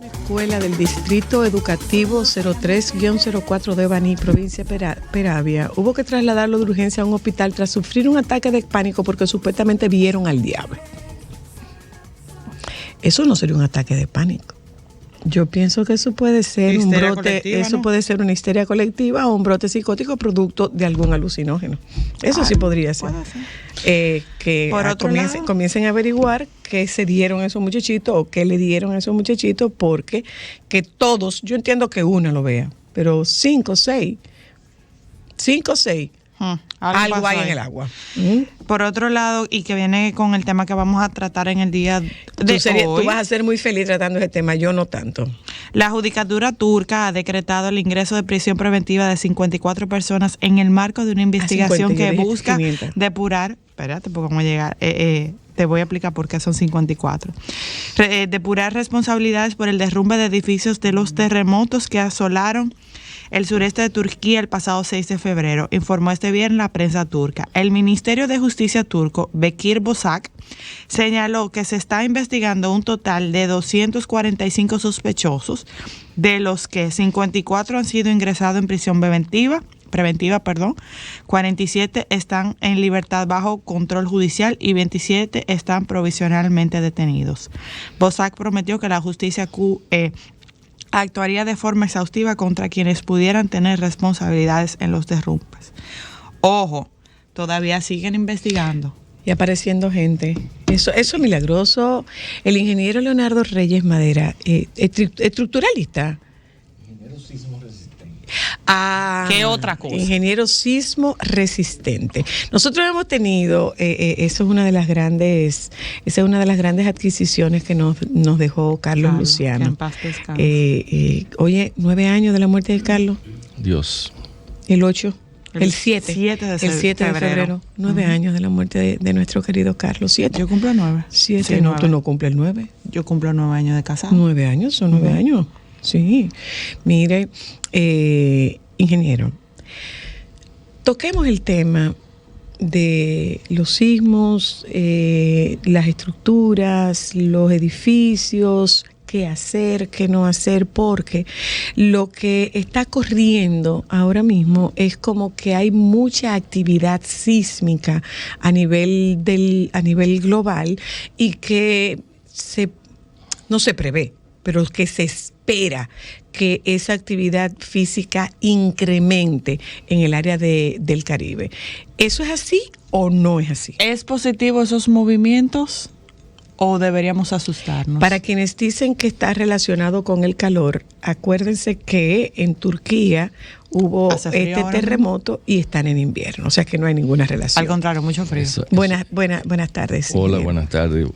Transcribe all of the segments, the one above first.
Escuela del Distrito Educativo 03-04 de Baní, provincia Peravia, hubo que trasladarlo de urgencia a un hospital tras sufrir un ataque de pánico porque supuestamente vieron al diablo. Eso no sería un ataque de pánico. Yo pienso que eso puede ser un brote, eso, ¿no? Puede ser una histeria colectiva o un brote psicótico producto de algún alucinógeno. Eso sí podría ser. Que comiencen a averiguar qué se dieron esos muchachitos o qué le dieron a esos muchachitos, porque que todos, yo entiendo que uno lo vea, pero 5 o 6, algo hay en el agua. Por otro lado, y que viene con el tema que vamos a tratar en el día de hoy. Tú vas a ser muy feliz tratando ese tema, yo no tanto. La Judicatura turca ha decretado el ingreso de prisión preventiva de 54 personas en el marco de una investigación que busca depurar. Espérate, porque vamos a llegar. Te voy a explicar por qué son 54. Depurar responsabilidades por el derrumbe de edificios de los terremotos que asolaron el sureste de Turquía el pasado 6 de febrero, informó este viernes la prensa turca. El Ministerio de Justicia turco, Bekir Bosak, señaló que se está investigando un total de 245 sospechosos, de los que 54 han sido ingresados en prisión preventiva, 47 están en libertad bajo control judicial y 27 están provisionalmente detenidos. Bosak prometió que la justicia actuaría de forma exhaustiva contra quienes pudieran tener responsabilidades en los derrumbes. Ojo, todavía siguen investigando. Y apareciendo gente. Eso es milagroso. El ingeniero Leonardo Reyes Madera, estructuralista. Ingeniero sismo resistente. ¿Qué otra cosa? Ingeniero sismo resistente. Nosotros hemos tenido, eso es una de las grandes, esa es una de las grandes adquisiciones que nos dejó Carlos Luciano. En paz descanse. Oye, 9 años de la muerte de Carlos. Dios. El 8. El 7 de febrero. 9 años de la muerte de nuestro querido Carlos. 7. Yo cumplo 9. 7. Sí, no, 9. Tú no cumples el 9. Yo cumplo 9 años de casado. 9 años, son 9 años. Sí. Mire, ingeniero, toquemos el tema de los sismos, las estructuras, los edificios, qué hacer, qué no hacer, porque lo que está corriendo ahora mismo es como que hay mucha actividad sísmica a nivel global y que no se prevé, pero que se espera que esa actividad física incremente en el área del Caribe. ¿Eso es así o no es así? ¿Es positivo esos movimientos o deberíamos asustarnos? Para quienes dicen que está relacionado con el calor, acuérdense que en Turquía hubo este terremoto y están en invierno, o sea que no hay ninguna relación. Al contrario, mucho frío. Buenas tardes. Hola, buenas tardes.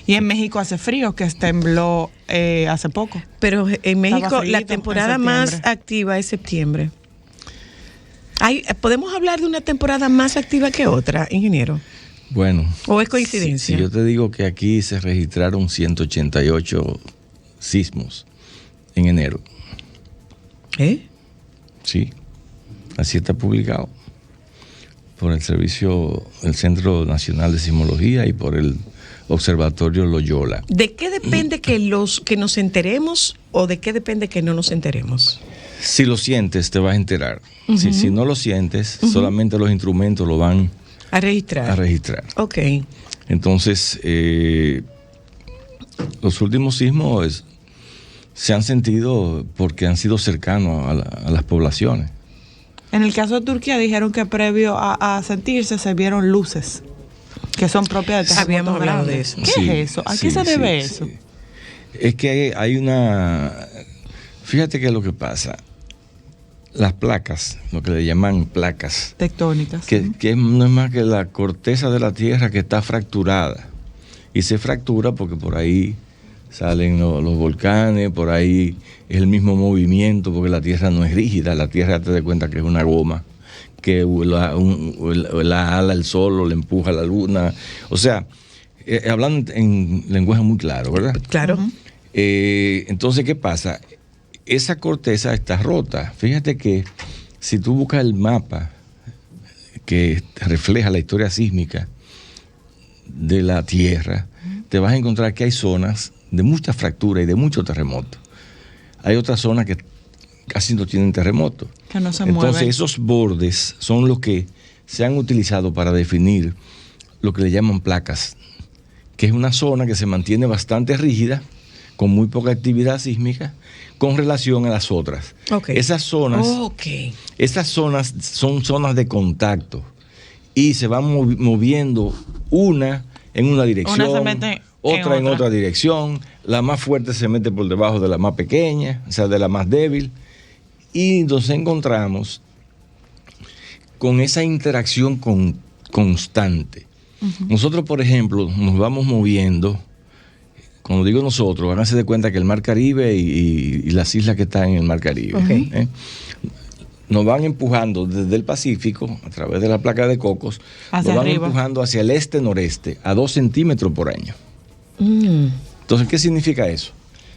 Y en México hace frío, que tembló hace poco. Pero en México la temporada más activa es septiembre. ¿Podemos hablar de una temporada más activa que otra, ingeniero? Bueno. ¿O es coincidencia? Si yo te digo que aquí se registraron 188 sismos en enero. Sí, así está publicado por el Centro Nacional de Sismología y por el Observatorio Loyola. ¿De qué depende que nos enteremos o de qué depende que no nos enteremos? Si lo sientes, te vas a enterar. Si no lo sientes, solamente los instrumentos lo van a registrar. Ok. Entonces, los últimos sismos se han sentido porque han sido cercanos a las poblaciones. En el caso de Turquía dijeron que previo a sentirse se vieron luces que son propias de terremotos. Habíamos hablado de eso. ¿Qué es eso? ¿A qué se debe eso? Sí. Es que hay una... Fíjate que lo que pasa, las placas, lo que le llaman placas tectónicas, que no es más que la corteza de la Tierra que está fracturada. Y se fractura porque por ahí salen los volcanes, por ahí es el mismo movimiento, porque la Tierra no es rígida, la Tierra te das cuenta que es una goma, que la ala el sol o le empuja la luna. O sea, hablando en lenguaje muy claro, ¿verdad? Claro. Entonces, ¿qué pasa? Esa corteza está rota. Fíjate que si tú buscas el mapa que refleja la historia sísmica de la Tierra, te vas a encontrar que hay zonas de mucha fractura y de mucho terremoto. Hay otras zonas que casi no tienen terremoto. Que no se Entonces, mueven. esos bordes son los que se han utilizado para definir lo que le llaman placas, que es una zona que se mantiene bastante rígida, con muy poca actividad sísmica, con relación a las otras. Okay. Esas zonas son zonas de contacto y se van moviendo una en una dirección, Una se mete otra en otra dirección. La más fuerte se mete por debajo de la más pequeña, o sea, de la más débil. Y nos encontramos con esa interacción constante. Uh-huh. Nosotros, por ejemplo, nos vamos moviendo. Cuando digo nosotros, háganse de cuenta que el Mar Caribe y las islas que están en el Mar Caribe, okay, nos van empujando desde el Pacífico, a través de la placa de Cocos, hacia nos van arriba, empujando hacia el este-noreste, a 2 centímetros por año. Entonces, ¿qué significa eso?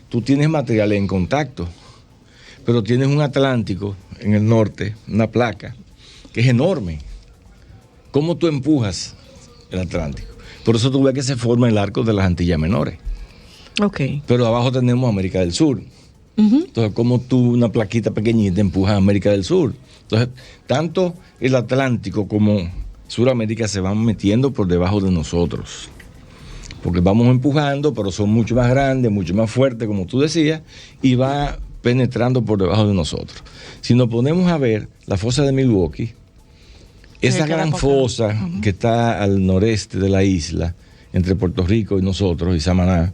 Tú tienes materiales en contacto, pero tienes un Atlántico en el norte, una placa, que es enorme. ¿Cómo tú empujas el Atlántico? Por eso tú ves que se forma el arco de las Antillas Menores. Okay. Pero abajo tenemos América del Sur. Uh-huh. Entonces, como tú, una plaquita pequeñita, empujas a América del Sur. Entonces, tanto el Atlántico como Suramérica se van metiendo por debajo de nosotros. Porque vamos empujando, pero son mucho más grandes, mucho más fuertes, como tú decías, y va penetrando por debajo de nosotros. Si nos ponemos a ver la fosa de Milwaukee, esa gran fosa que está al noreste de la isla, entre Puerto Rico y nosotros, y Samaná,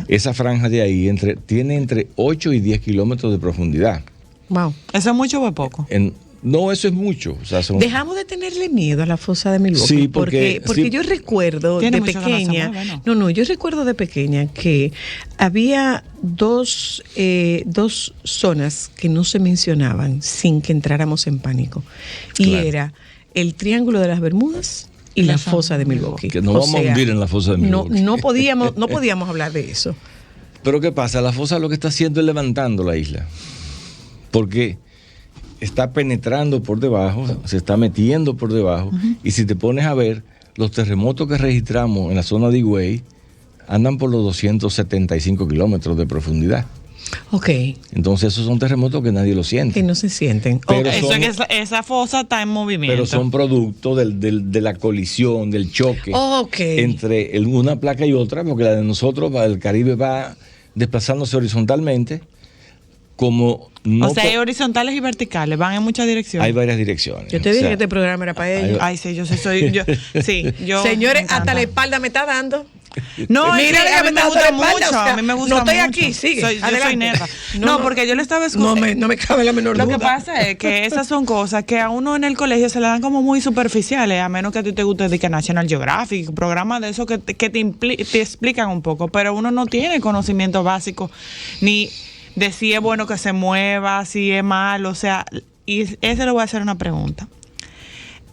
esa franja de ahí tiene entre 8 y 10 kilómetros de profundidad. Wow. ¿Eso es mucho o es poco? No, eso es mucho. O sea, dejamos de tenerle miedo a la fosa de Milwaukee. Sí, porque sí, yo recuerdo de pequeña. Yo recuerdo de pequeña que había dos zonas que no se mencionaban sin que entráramos en pánico. Y era el Triángulo de las Bermudas y la fosa de Milwaukee. Que no vamos a hundir en la fosa de Milwaukee. No podíamos hablar de eso. Pero ¿qué pasa? La fosa lo que está haciendo es levantando la isla. Porque está penetrando por debajo, se está metiendo por debajo. Uh-huh. Y si te pones a ver, los terremotos que registramos en la zona de Higüey andan por los 275 kilómetros de profundidad. Ok. Entonces esos son terremotos que nadie lo siente. Que no se sienten. Pero esa fosa está en movimiento. Pero son producto de la colisión, del choque entre una placa y otra, porque la de nosotros, el Caribe va desplazándose horizontalmente. Hay horizontales y verticales, van en muchas direcciones. Hay varias direcciones. Yo te dije que este programa era para ellos. Ay, sí, yo. Señores, hasta la espalda me está dando. No, mira, a mí me gusta mucho. O sea, a mí me gusta mucho. No estoy aquí, sigue. Yo soy nerva. No, porque yo le estaba escuchando. No me cabe la menor duda. Lo que pasa es que esas son cosas que a uno en el colegio se le dan como muy superficiales, a menos que a ti te guste de National Geographic, programas de eso que te explican un poco, pero uno no tiene conocimiento básico ni de si es bueno que se mueva, si es malo, o sea, y ese le voy a hacer una pregunta.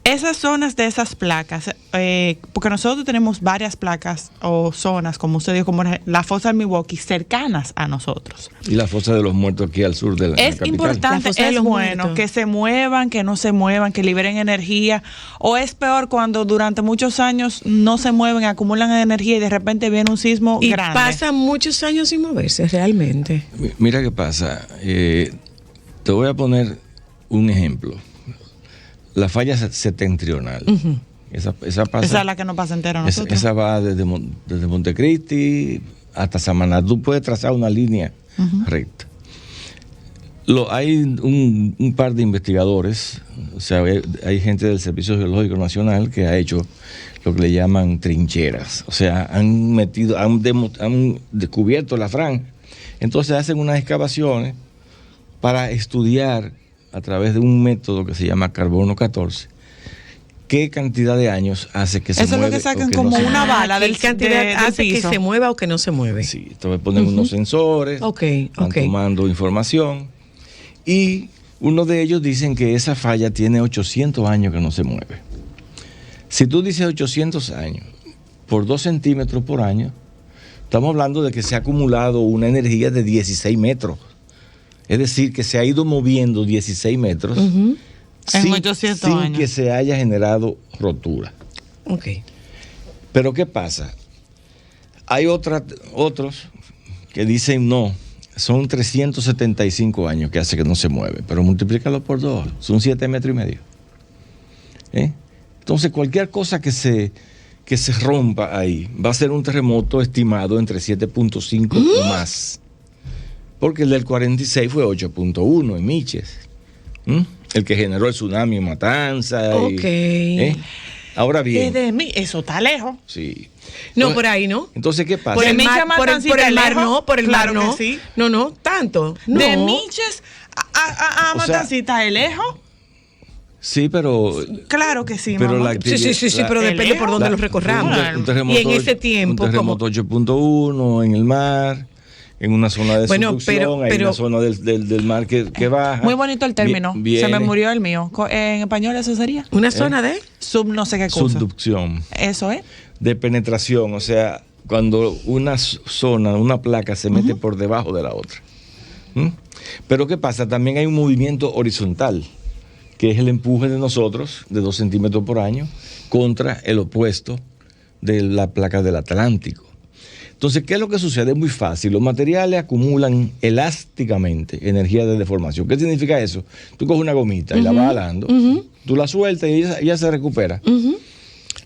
Esas zonas de esas placas, porque nosotros tenemos varias placas o zonas, como usted dijo, como la fosa de Milwaukee, cercanas a nosotros. Y la fosa de los muertos aquí al sur de la capital. Es importante, es bueno que se muevan, que no se muevan, que liberen energía, o es peor cuando durante muchos años no se mueven, acumulan energía y de repente viene un sismo grande. Y pasan muchos años sin moverse realmente. Mira qué pasa. Te voy a poner un ejemplo. La falla septentrional. Uh-huh. Esa pasa. Esa es la que no pasa entera a nosotros. Esa va desde Montecristi hasta Samaná. Tú puedes trazar una línea recta. Hay un par de investigadores, o sea, hay gente del Servicio Geológico Nacional que ha hecho lo que le llaman trincheras. O sea, han descubierto la franja. Entonces hacen unas excavaciones para estudiar a través de un método que se llama carbono 14, qué cantidad de años hace que se mueva. Eso es lo que sacan como una bala del cantidad hace que se mueva o que no se mueve. Sí, entonces ponen unos sensores, van tomando información, y uno de ellos dicen que esa falla tiene 800 años que no se mueve. Si tú dices 800 años por 2 centímetros por año, estamos hablando de que se ha acumulado una energía de 16 metros. Es decir, que se ha ido moviendo 16 metros En 800 años. Sin que se haya generado rotura. Ok. Pero ¿qué pasa? Hay otros que dicen no, son 375 años que hace que no se mueve, pero multiplícalo por 2, son 7,5 metros. Entonces cualquier cosa que se rompa ahí va a ser un terremoto estimado entre 7.5 o más. Porque el del 46 fue 8.1 en Miches. El que generó el tsunami en Matanza. Ok. Ahora bien. Eso está lejos. Sí. No, Entonces, por ahí no. Entonces, ¿qué pasa? Por el mar, Miches, por el mar lejos. no, por el Claro mar no. que sí. No, tanto. No. De Miches a O sea, Matancita, ¿de lejos? Sí, pero... Pero sí, pero mamá. Sí, pero depende por dónde los recorramos. Un terremoto, y en ese tiempo, un terremoto 8.1 en el mar, en una zona de subducción, hay una zona del mar que baja. Muy bonito el término. Viene, Se me murió el mío. En español eso sería. Una zona de no sé qué cosa. Subducción. Eso es. De penetración, o sea, cuando una zona, una placa se mete por debajo de la otra. Pero ¿qué pasa? También hay un movimiento horizontal, que es el empuje de nosotros, de 2 centímetros por año, contra el opuesto de la placa del Atlántico. Entonces, ¿qué es lo que sucede? Es muy fácil. Los materiales acumulan elásticamente energía de deformación. ¿Qué significa eso? Tú coges una gomita y la vas jalando, tú la sueltas y ella se recupera.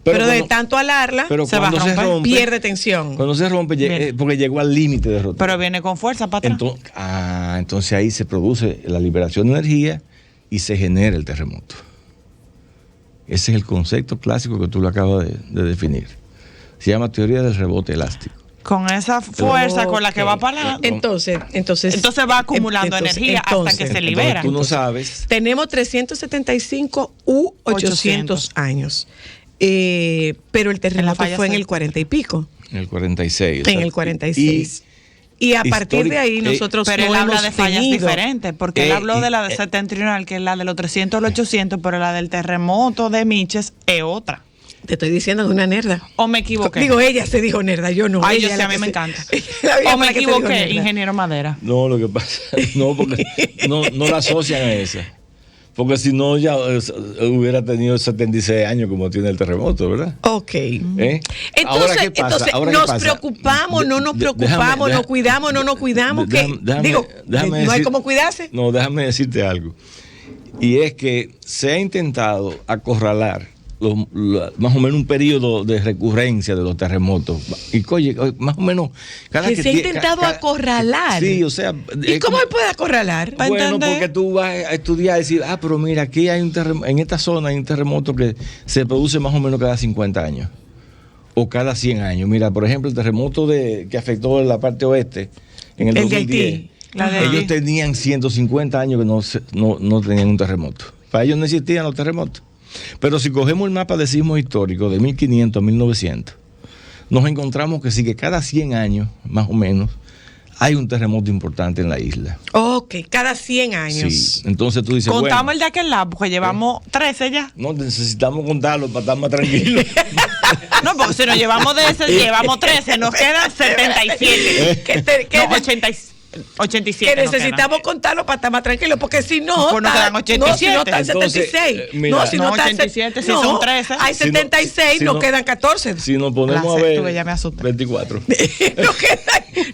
Pero de tanto alarla, se va a romper, pierde tensión. Cuando se rompe, porque llegó al límite de rotura. Pero viene con fuerza para atrás. Entonces ahí se produce la liberación de energía y se genera el terremoto. Ese es el concepto clásico que tú lo acabas de definir. Se llama teoría del rebote elástico. Con esa fuerza con la que va para adelante. Entonces va acumulando energía hasta que se libera. Tú no sabes. Tenemos 375 u 800 años. Pero el terremoto fue en el 40 y pico. En el 46. En el 46. Y a partir de ahí nosotros pero él habla de fallas diferentes, porque él habló de la de septentrional, que es la de los 300 a los 800, pero la del terremoto de Miches es otra. Te estoy diciendo de una nerda. ¿O me equivoqué? Digo, ella se dijo nerda, yo no. Ay, yo sé, a mí me encanta. ¿O me equivoqué, ingeniero Madera? No, lo que pasa, no, porque no la asocian a esa. Porque si no, ya hubiera tenido 76 años como tiene el terremoto, ¿verdad? Ok. Entonces, ¿Ahora qué pasa? ¿Nos preocupamos, no nos preocupamos, nos cuidamos, no nos cuidamos? ¿No hay cómo cuidarse? No, déjame decirte algo. Y es que se ha intentado acorralar más o menos un periodo de recurrencia de los terremotos. Y oye, más o menos cada que se ha intentado acorralar. Sí, o sea. ¿Y cómo se puede acorralar? Bueno, porque tú vas a estudiar y decir, pero mira, aquí hay en esta zona hay un terremoto que se produce más o menos cada 50 años. O cada 100 años. Mira, por ejemplo, el terremoto que afectó la parte oeste en el 2010. Ellos tenían 150 años que no tenían un terremoto. Para ellos no existían los terremotos. Pero si cogemos el mapa de sismos históricos de 1500 a 1900, nos encontramos que sí, que cada 100 años, más o menos, hay un terremoto importante en la isla. Ok, cada 100 años. Sí, entonces tú dices, contamos el de aquel lado, porque llevamos 13 ya. No, necesitamos contarlo para estar más tranquilos. No, porque si nos llevamos de ese, llevamos 13, nos quedan 77. No, 87. Que necesitamos contarlo para estar más tranquilos, porque si no, pues nos quedan 87. No, si no están 76. Mira, si no están 87, si son 13. Hay 76, nos quedan 14. Si nos ponemos a ver, ya me asusté. 24.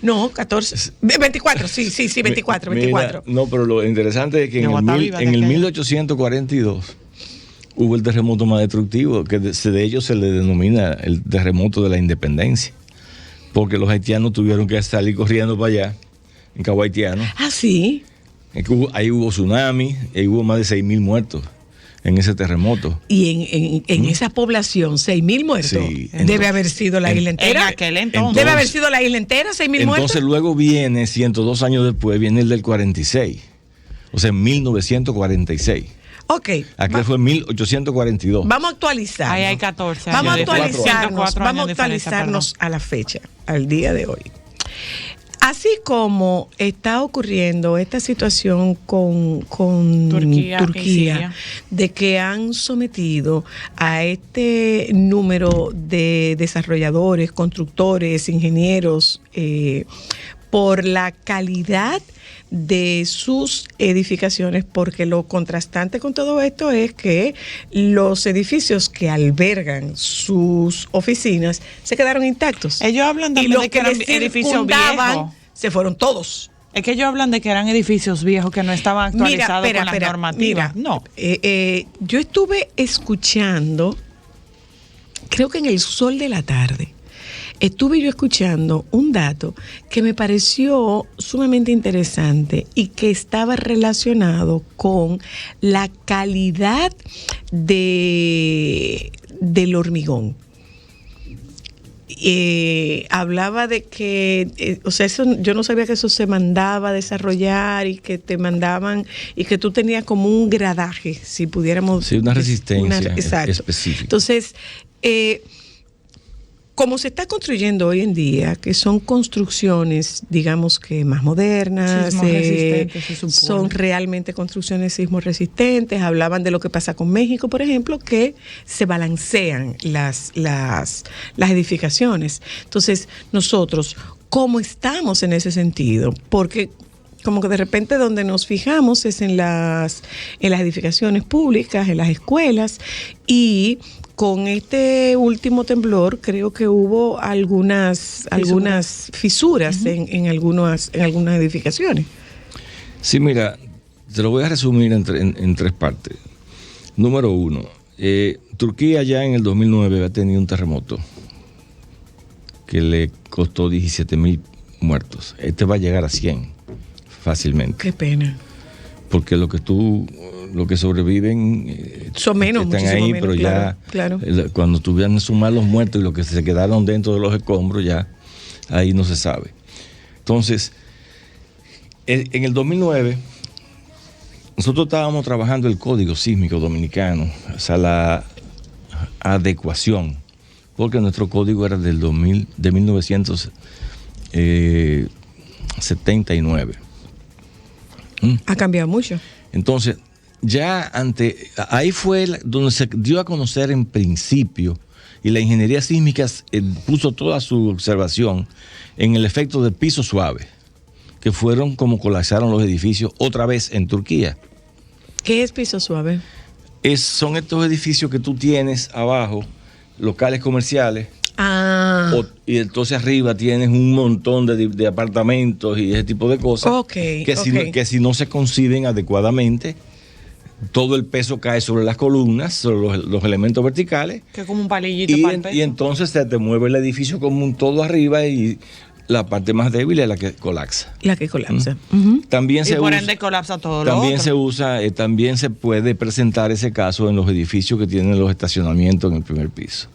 No, 14. 24, sí, 24. Mira, no, pero lo interesante es que en el 1842 hubo el terremoto más destructivo, que de ellos se le denomina el terremoto de la independencia, porque los haitianos tuvieron que salir corriendo para allá, en Cabo Haitiano. Ah, sí. Ahí hubo tsunami, y hubo más de 6,000 muertos en ese terremoto. Y en esa población, 6,000 muertos. Sí, debe haber sido la isla entera. En aquel entonces. Debe haber sido la isla entera, 6,000 muertos. Entonces luego viene, 102 años después, viene el del 46. O sea, en 1946. Ok. Aquel fue en 1842. Vamos a actualizar. Ahí hay 14 años. Vamos a actualizarnos a la fecha, al día de hoy. Así como está ocurriendo esta situación con Turquía, de que han sometido a este número de desarrolladores, constructores, ingenieros, por la calidad de sus edificaciones, porque lo contrastante con todo esto es que los edificios que albergan sus oficinas se quedaron intactos. Ellos hablan también de que eran edificios viejos. Se fueron todos. Es que ellos hablan de que eran edificios viejos que no estaban actualizados con las normativas. No. Yo estuve escuchando, creo que en el Sol de la Tarde, estuve yo escuchando un dato que me pareció sumamente interesante y que estaba relacionado con la calidad del hormigón. Hablaba de que, o sea, eso, yo no sabía que eso se mandaba a desarrollar y que te mandaban y que tú tenías como un gradaje, si pudiéramos. Sí, una resistencia específica. Entonces, como se está construyendo hoy en día, que son construcciones, digamos que más modernas, son realmente construcciones sismoresistentes. Hablaban de lo que pasa con México, por ejemplo, que se balancean las edificaciones. Entonces, nosotros, ¿cómo estamos en ese sentido? Porque como que de repente donde nos fijamos es en las edificaciones públicas, en las escuelas, y con este último temblor creo que hubo algunas fisuras en algunas edificaciones. Sí, mira, te lo voy a resumir en tres partes. Número uno, Turquía ya en el 2009 ha tenido un terremoto que le costó 17,000 muertos. Este va a llegar a 100 fácilmente. Qué pena. Porque lo que sobreviven son menos, están ahí, menos, pero claro. Cuando tuvieran sumar los muertos y los que se quedaron dentro de los escombros, ya ahí no se sabe. Entonces, en el 2009, nosotros estábamos trabajando el Código Sísmico Dominicano, o sea, la adecuación, porque nuestro código era de 1979. Ha cambiado mucho. Entonces, ahí fue donde se dio a conocer en principio, y la ingeniería sísmica puso toda su observación en el efecto de piso suave, que fueron como colapsaron los edificios otra vez en Turquía. ¿Qué es piso suave? Son estos edificios que tú tienes abajo, locales comerciales, y entonces arriba tienes un montón de apartamentos y ese tipo de cosas que si no se conciben adecuadamente, todo el peso cae sobre las columnas, sobre los elementos verticales, que es como un palillito para el peso. Y entonces se te mueve el edificio como un todo arriba y la parte más débil es la que colapsa. También y por ende colapsa todo lo otro. También se puede presentar ese caso en los edificios que tienen los estacionamientos en el primer piso.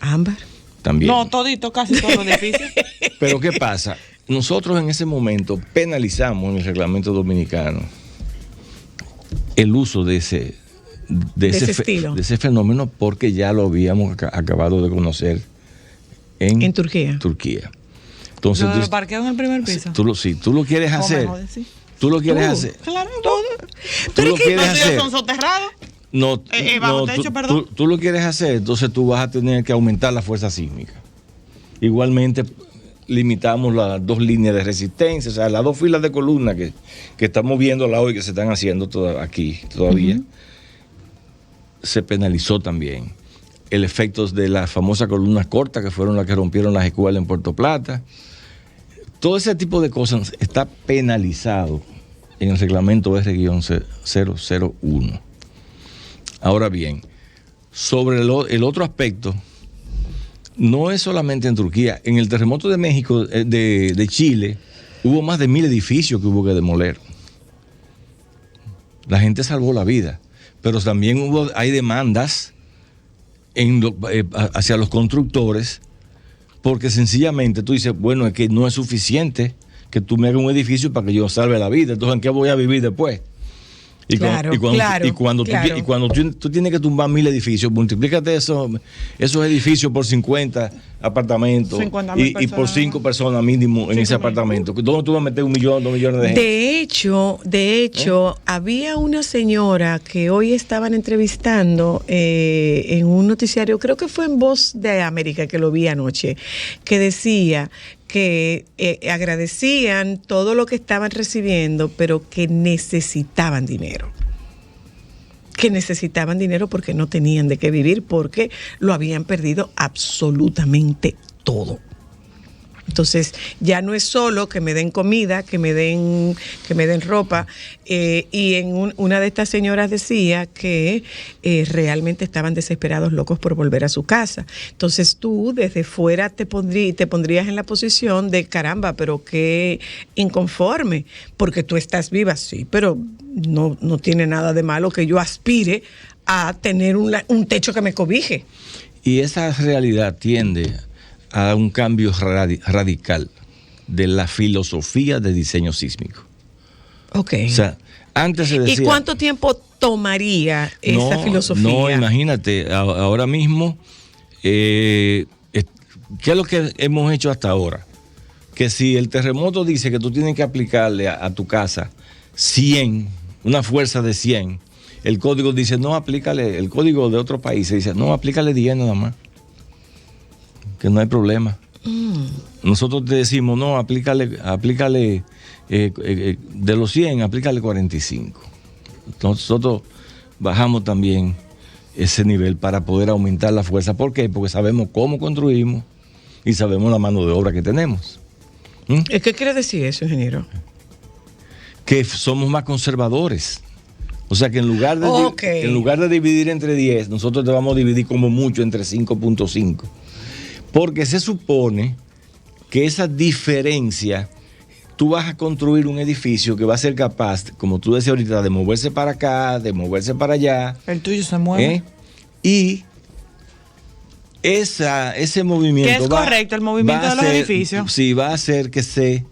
Ámbar. También. No, casi todos los edificios. Pero ¿qué pasa? Nosotros en ese momento penalizamos en el reglamento dominicano el uso de ese fenómeno, porque ya lo habíamos acabado de conocer en Turquía. Entonces, ¿lo parqueo en el primer piso? Tú lo quieres hacer. Tú lo quieres hacer. Claro, tú lo quieres hacer. ¿Son soterrados? Bajo techo, perdón. Tú lo quieres hacer, entonces tú vas a tener que aumentar la fuerza sísmica. Igualmente limitamos las dos líneas de resistencia, o sea, las dos filas de columnas que estamos viendo hoy, que se están haciendo aquí todavía. Se penalizó también el efecto de las famosas columnas cortas, que fueron las que rompieron las escuelas en Puerto Plata. Todo ese tipo de cosas está penalizado en el reglamento R-001. Ahora bien, sobre el otro aspecto, no es solamente en Turquía. En el terremoto de México, de Chile, hubo más de 1,000 edificios que hubo que demoler. La gente salvó la vida, pero también hay demandas hacia los constructores, porque sencillamente tú dices, bueno, es que no es suficiente que tú me hagas un edificio para que yo salve la vida, entonces ¿en qué voy a vivir después? Y cuando tú tienes que tumbar 1,000 edificios, multiplícate esos edificios por 50, apartamento y por 5 personas mínimo en ese apartamento. ¿Dónde tú vas a meter 1 millón, 2 millones de gente? De hecho, había una señora que hoy estaban entrevistando en un noticiario, creo que fue en Voz de América, que lo vi anoche, que decía que agradecían todo lo que estaban recibiendo, pero que necesitaban dinero. Porque no tenían de qué vivir, porque lo habían perdido absolutamente todo. Entonces, ya no es solo que me den comida, que me den ropa. Y una de estas señoras decía que realmente estaban desesperados, locos por volver a su casa. Entonces, tú desde fuera te pondrías en la posición de caramba, pero qué inconforme, porque tú estás viva, sí, pero no tiene nada de malo que yo aspire a tener un techo que me cobije. Y esa realidad tiende a un cambio radical de la filosofía de diseño sísmico. Ok. O sea, antes se decía... ¿Y cuánto tiempo tomaría esa filosofía? No, imagínate, ahora mismo, ¿qué es lo que hemos hecho hasta ahora? Que si el terremoto dice que tú tienes que aplicarle a tu casa 100, una fuerza de 100, el código dice, no, aplícale, el código de otro país dice, no, aplícale 10 nada más, que no hay problema. Nosotros te decimos, no, aplícale de los 100, aplícale 45. Nosotros bajamos también ese nivel para poder aumentar la fuerza. ¿Por qué? Porque sabemos cómo construimos y sabemos la mano de obra que tenemos. ¿Qué quiere decir eso, ingeniero? Que somos más conservadores. O sea que en lugar de dividir entre 10, nosotros te vamos a dividir como mucho entre 5.5. Porque se supone que esa diferencia, tú vas a construir un edificio que va a ser capaz, como tú decías ahorita, de moverse para acá, de moverse para allá. El tuyo se mueve. Y ese movimiento... Que es correcto, el movimiento de los edificios. Sí, va a hacer que se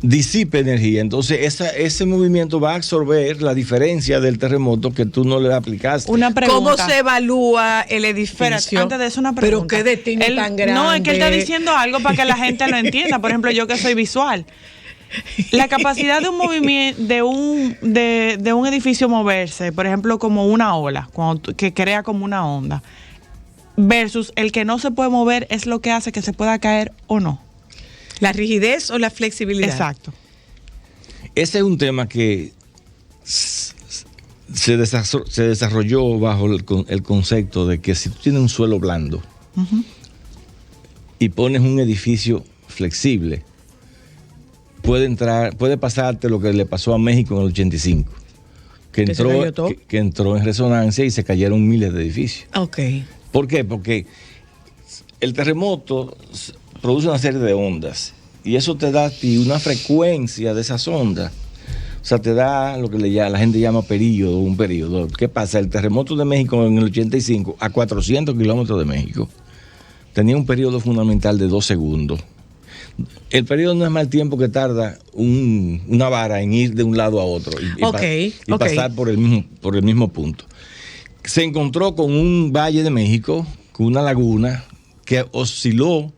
disipe energía. Entonces, ese movimiento va a absorber la diferencia del terremoto que tú no le aplicaste. Una pregunta. ¿Cómo se evalúa el edificio? Espera, antes de eso, una pregunta. Pero qué destino tan grande. No, es que él está diciendo algo para que la gente lo entienda. Por ejemplo, yo que soy visual. La capacidad de un movimiento, de un edificio moverse, por ejemplo, como una ola, que crea como una onda, versus el que no se puede mover, es lo que hace que se pueda caer o no. ¿La rigidez o la flexibilidad? Exacto. Ese es un tema que se desarrolló bajo el concepto de que si tú tienes un suelo blando y pones un edificio flexible, puede pasarte lo que le pasó a México en el 85, que entró en resonancia y se cayeron miles de edificios. Okay. ¿Por qué? Porque el terremoto produce una serie de ondas y eso te da a ti una frecuencia de esas ondas. O sea, te da lo que la gente llama un periodo. ¿Qué pasa? El terremoto de México en el 85, a 400 kilómetros de México, tenía un periodo fundamental de 2 segundos. El periodo no es más el tiempo que tarda una vara en ir de un lado a otro y pasar por el mismo punto. Se encontró con un valle de México, con una laguna que osciló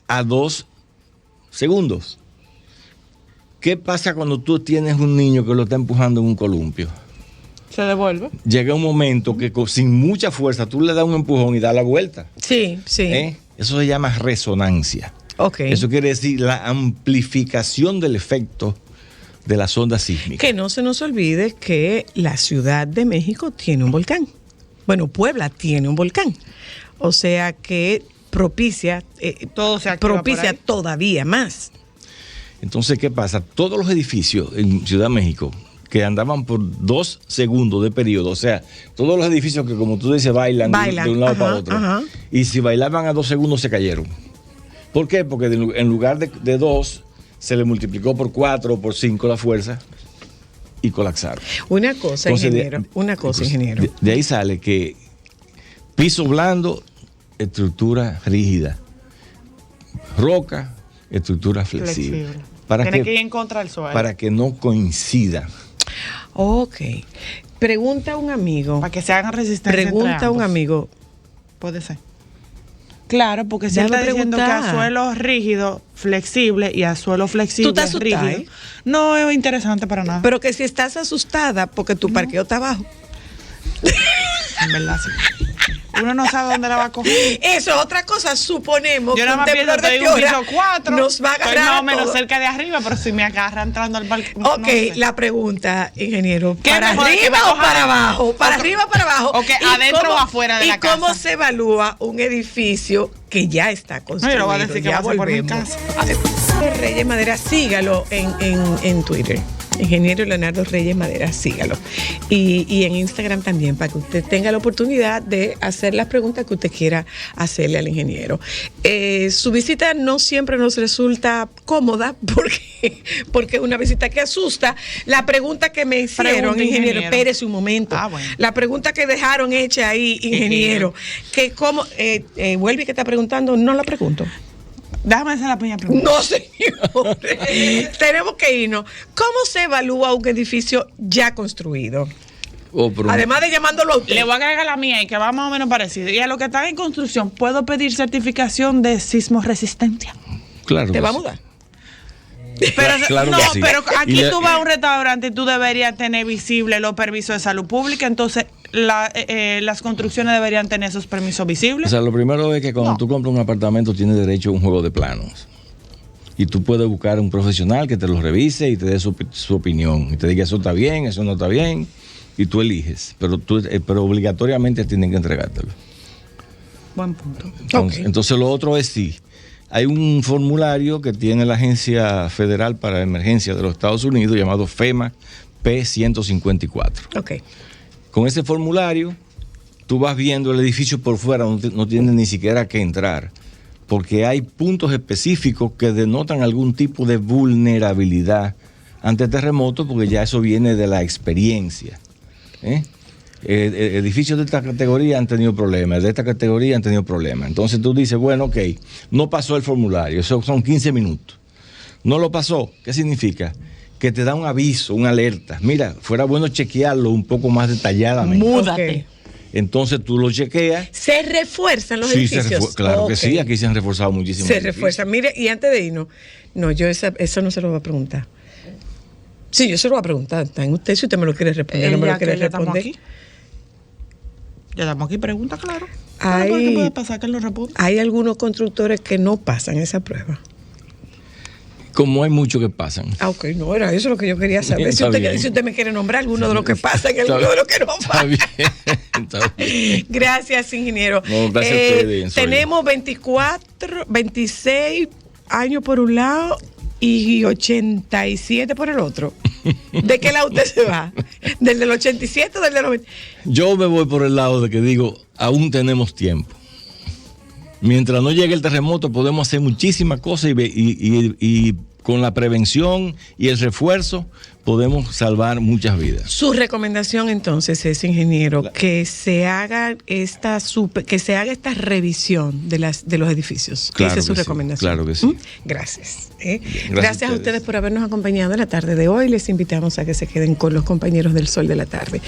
a 2 segundos. ¿Qué pasa cuando tú tienes un niño que lo está empujando en un columpio? Se devuelve. Llega un momento que sin mucha fuerza tú le das un empujón y da la vuelta. Sí, sí. Eso se llama resonancia. Okay. Eso quiere decir la amplificación del efecto de las ondas sísmicas. Que no se nos olvide que la Ciudad de México tiene un volcán. Bueno, Puebla tiene un volcán. O sea que propicia todavía más. Entonces, ¿qué pasa? Todos los edificios en Ciudad de México que andaban por 2 segundos de periodo, o sea, todos los edificios que, como tú dices, bailan de un lado para otro, y si bailaban a 2 segundos se cayeron. ¿Por qué? Porque en lugar de 2, se le multiplicó por 4 o por 5 la fuerza y colapsaron. Una cosa, ingeniero. De ahí sale que piso blando, estructura rígida. Roca, estructura flexible. Tiene que ir en contra del suelo. Para que no coincida. Ok. Pregunta un amigo. Para que se hagan resistencia. Pregunta un amigo. Puede ser. Claro, porque si él está diciendo que a suelo rígido, flexible y a suelo flexible, rígido. No es interesante para nada. Pero que si estás asustada porque tu parqueo está abajo. En verdad, sí. Uno no sabe dónde la va a coger. Eso es otra cosa. Suponemos yo que un temblor de tierra un piso 4, nos va a agarrar. Estoy más o menos cerca de arriba, pero si me agarra entrando al balcón. Ok, no sé. La pregunta, ingeniero, ¿para arriba o para abajo? ¿Para arriba o para abajo? Ok, adentro o afuera de la casa. ¿Y cómo se evalúa un edificio que ya está construido? No, yo lo voy a decir que va a ser por mi casa. Reyes Madera, sígalo en Twitter. Ingeniero Leonardo Reyes Madera, sígalo. Y en Instagram también, para que usted tenga la oportunidad de hacer las preguntas que usted quiera hacerle al ingeniero. Su visita no siempre nos resulta cómoda porque es una visita que asusta. La pregunta que me hicieron, ingeniero, espérese un momento. Bueno. La pregunta que dejaron hecha ahí, ingeniero, que cómo, Welby que está preguntando, no la pregunto. Déjame hacer la pequeña pregunta. No, señor. Tenemos que irnos. ¿Cómo se evalúa un edificio ya construido? Además de llamándolo a usted. Le voy a agregar la mía y que va más o menos parecido. Y a lo que está en construcción, ¿puedo pedir certificación de sismo resistencia? Claro. ¿Te va a mudar? Pero, claro no, sí. Pero aquí tú vas a un restaurante y tú deberías tener visible los permisos de salud pública, entonces las construcciones deberían tener esos permisos visibles. O sea, lo primero es que cuando tú compras un apartamento tienes derecho a un juego de planos. Y tú puedes buscar un profesional que te lo revise y te dé su opinión. Y te diga, eso está bien, eso no está bien. Y tú eliges. Pero obligatoriamente tienen que entregártelo. Buen punto. Entonces lo otro es sí. Hay un formulario que tiene la Agencia Federal para Emergencias de los Estados Unidos llamado FEMA P154. Ok. Con ese formulario, tú vas viendo el edificio por fuera, no tienes ni siquiera que entrar, porque hay puntos específicos que denotan algún tipo de vulnerabilidad ante terremotos, porque ya eso viene de la experiencia. Edificios de esta categoría han tenido problemas, de esta categoría han tenido problemas. Entonces tú dices, bueno, ok, no pasó el formulario, eso son 15 minutos. No lo pasó, ¿qué significa? Que te da un aviso, una alerta. Mira, fuera bueno chequearlo un poco más detalladamente. Múdate. Okay. Entonces tú lo chequeas. ¿Se refuerzan los edificios? Claro que sí, aquí se han reforzado muchísimo. Se refuerzan. Mire, y antes de irnos, no, yo eso no se lo voy a preguntar. Sí, yo se lo voy a preguntar. Está en usted, si usted me lo quiere responder, no me lo quiere responder. Ya estamos aquí, pregunta, claro. ¿Qué puede pasar que él lo responda? Hay algunos constructores que no pasan esa prueba. Como hay muchos que pasan. Ok, no, era eso lo que yo quería saber. Si usted me quiere nombrar alguno de los que pasan y alguno de los que no pasan. Está bien. Gracias, ingeniero. No, gracias a ustedes. Tenemos 26 años por un lado y 87 por el otro. ¿De qué lado usted se va? ¿Del 87 o del 90? Yo me voy por el lado de que digo, aún tenemos tiempo. Mientras no llegue el terremoto podemos hacer muchísimas cosas y con la prevención y el refuerzo podemos salvar muchas vidas. Su recomendación entonces es, ingeniero, que se haga esta revisión de los edificios. Claro, esa es su que recomendación. Sí, claro que sí. Gracias. Gracias a ustedes por habernos acompañado en la tarde de hoy. Les invitamos a que se queden con los compañeros del Sol de la Tarde.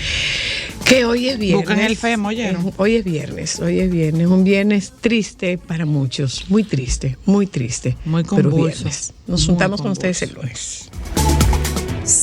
Que hoy es viernes. Busquen el FEM, ¿oyeron? Hoy es viernes. Un viernes triste para muchos. Muy triste. Muy convulso. Nos juntamos con ustedes el lunes.